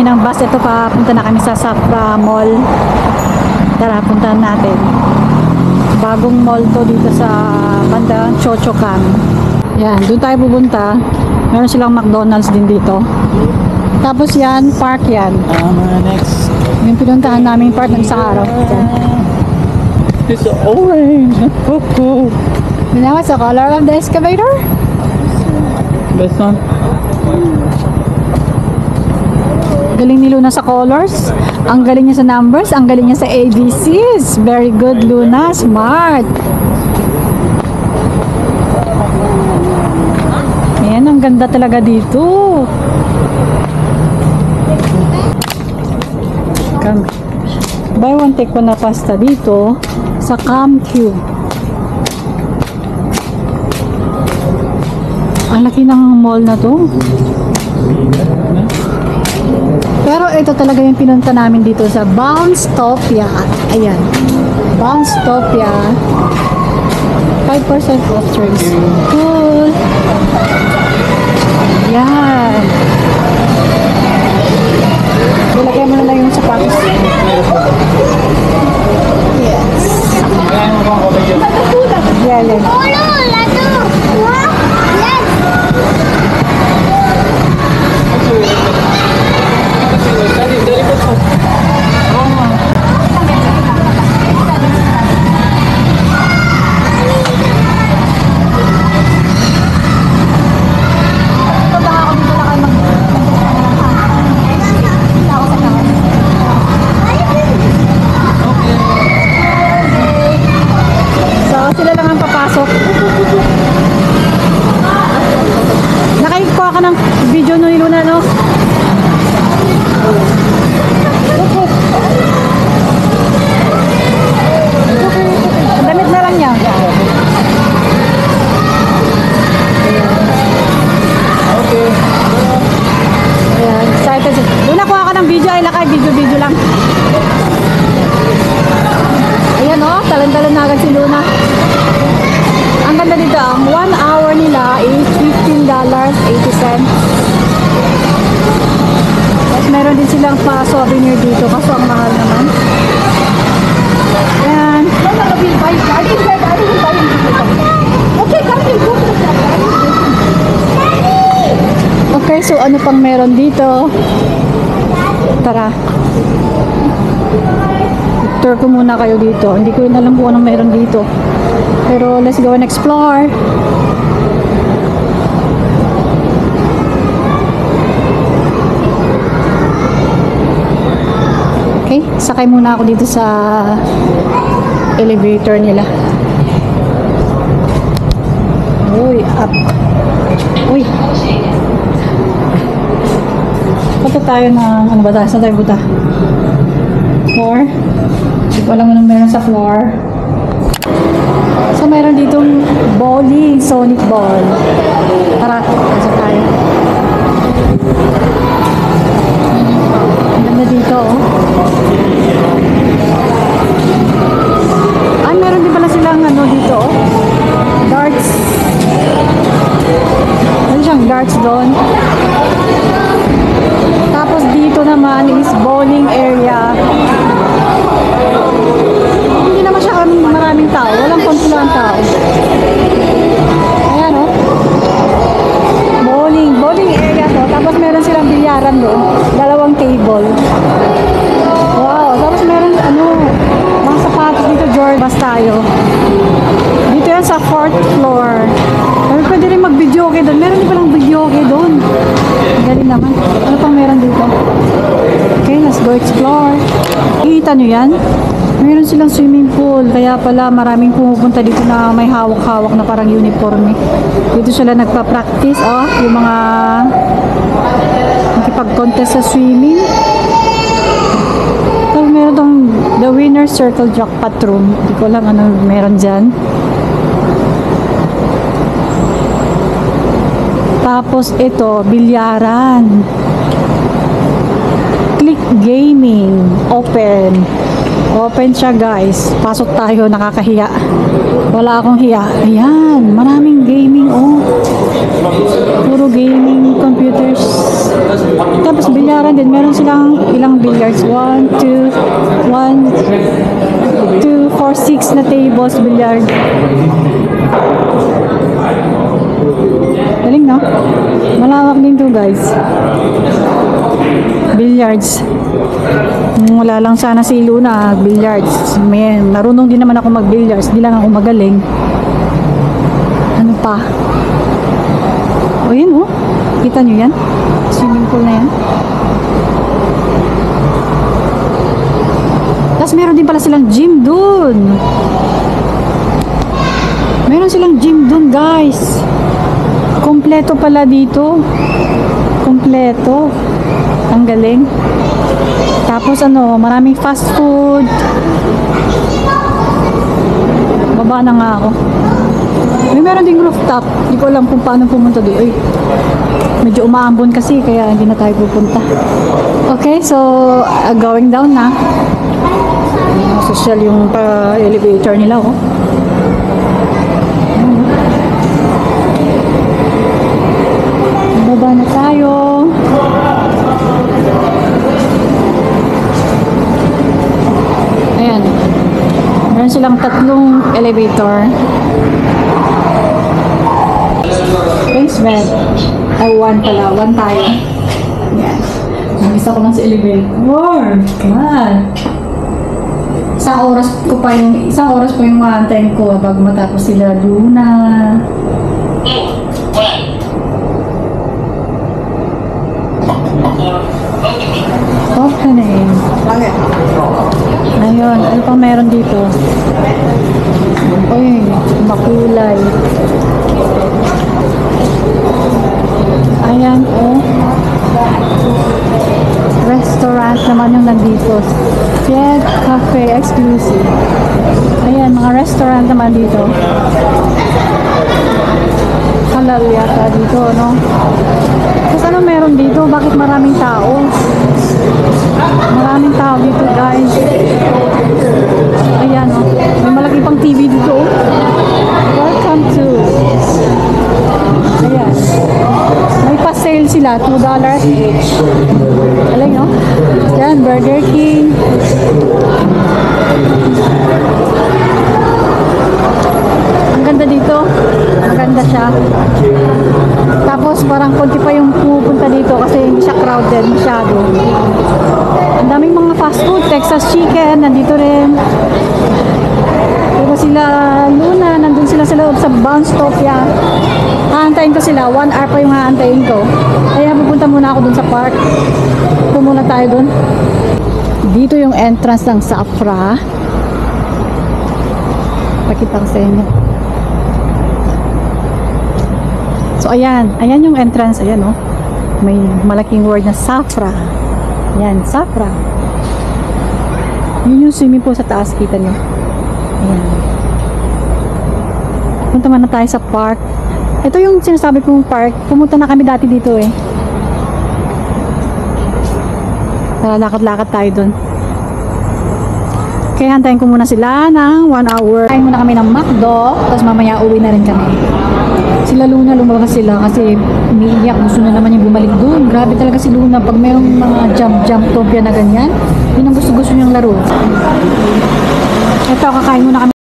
kami ng bus. Ito pa, punta na kami sa Safra Mall. Tara, puntahan natin. Bagong mall to dito sa bandang Chochocan. Yan, doon tayo pupunta. Meron silang McDonald's din dito. Tapos yan, park yan. Next. Yung pinuntahan namin park ng isang araw. Yan. It's orange. Cool. You know what's the color of the excavator? Best one. Galing ni Luna sa colors. Ang galing niya sa numbers. Ang galing niya sa ABCs. Very good, Luna. Smart. Ayan, ang ganda talaga dito. Buy one take one na pasta dito sa CamQ. Ang laki ng mall na to. Pero ito talaga yung pinunta namin dito sa Bouncetopia. Ayan. Bouncetopia. 5% off drinks. Cool. Ayan. Ilagay mo na lang yung sapatos. Yes. Yan. Sila lang ang papasok. Nakikuha ka ng video ni Luna, no? Ang damit na lang niya. Okay. Ayan, excited. Luna, kuha ka ng video. Ay, lakay, video lang. Ayan, oh. Talan-talan na agad si Luna. Ang ganda dito, ang 1 hour nila is $15.80. Tapos meron din silang pa-souvenir dito kaso ang mahal naman. Ayan. Okay, so ano pang meron dito? Tara. Tour ko muna kayo dito. Hindi ko rin alam kung anong meron dito. Pero let's go and explore. Okay, sakay muna ako dito sa elevator nila. Uy, up. Uy. Punta tayo na, ano ba tayo? Saan tayo punta? Floor. Hindi ko alam anong meron sa floor. So, meron ditong bowling, Sonic Ball. Tara, pasok tayo. Ang ganda dito, oh. Ay, meron din pala silang ano dito, oh. Darts. Meron siyang darts doon. Tapos dito naman is bowling area. Hindi naman siya maraming tao. Walang kontulan tao. Ayan, oh. Bowling area to. Tapos meron silang bilyaran doon. 2 table. Wow. Tapos meron, mga sapatos dito, Jordas tayo. Dito yan sa 4th floor. Pero pwede rin mag-video okay doon. Meron din palang video okay doon. Galing naman. Ano pang meron dito? Okay, let's go explore. Kita nyo yan? Meron silang swimming pool. Kaya pala maraming pumupunta dito na may hawak-hawak na parang uniforme. Dito sila nagpa-practice. Oh, yung mga nakipag-contest sa swimming. Tapos meron tong The Winner's Circle Jackpot Room. Hindi ko lang ano meron dyan. Tapos ito, bilyaran. Click Gaming. Open. Open siya, guys. Pasok tayo, nakakahiya. Wala akong hiya. Ayan, maraming gaming, oh. Puro gaming computers. Tapos bilyaran din. Meron silang ilang billiards. 1, 2, 4, 6 na tables billiard. Galing, no? Malawak din to, guys. Billiards. Wala lang sana si Luna, billiards. May, marunong din naman ako mag-billiards. Di lang ako magaling. Ano pa? O, yun, oh. Kita nyo yan? Swimming pool na yan. Tapos meron din pala silang gym dun. Meron silang gym dun, guys. Kompleto pala dito. Kompleto. Ang galing. Tapos ano, maraming fast food. Baba na nga ako. May meron ding rooftop. Hindi ko alam kung paano pumunta doon. Ay, medyo umaambon kasi kaya hindi na tayo pupunta. Okay, so going down na. Social yung elevator nila, oh. Baba na tayo. Ayan. Meron silang tatlong elevator. Basement. Ay, one pala. One tayo. Ayan. Nag-isa ko lang sa elevator. Man. Isang oras po yung maantayin ko bago matapos sila Luna. Opening. Ayun, ano pang meron dito? Uy, makulay. Ayan, oh. Restaurant naman yung nandito. Fiat Cafe Exclusive. Ayan, mga restaurant naman dito. Halal yata dito, no? Tapos ano meron dito? Bakit maraming tao? Maraming tao dito, guys. Ayan, oh. May malaki pang TV dito, oh. Welcome to. Ayan. May pa-sale sila. $2 each. Alam nyo? Yan, Burger King. Ang ganda dito. Maganda siya. Tapos parang konti pa yung pupunta dito kasi hindi siya crowded masyado. Ang daming mga fast food. Texas Chicken. Nandito rin. Diba sila Luna. Nandun sila sa loob sa Bouncetopia. Haantayin ko sila. 1 hour pa yung haantayin ko. Kaya pupunta muna ako dun sa park. Pumunta tayo dun. Dito yung entrance ng Safra. Pakita ko sa inyo. So ayan. Ayan yung entrance. Ayan, oh. May malaking word na Safra. Ayan, Safra. Yun yung swimming pool sa taas. Kita nyo. Ayan. Punta man na tayo sa park. Ito yung sinasabi kong park. Pumunta na kami dati dito, eh. Tara, lakad-lakad tayo dun. Kaya hantayin ko muna sila ng 1 hour. Kain muna kami ng McDo. Tapos mamaya uwi na rin kami. Sila Luna, lumabas sila kasi umiiyak. Gusto na naman yung bumalik dun. Grabe talaga si Luna. Pag mayroong mga jump topia na ganyan, yun ang gusto-gusto niyang laro. Ito, kakain muna kami.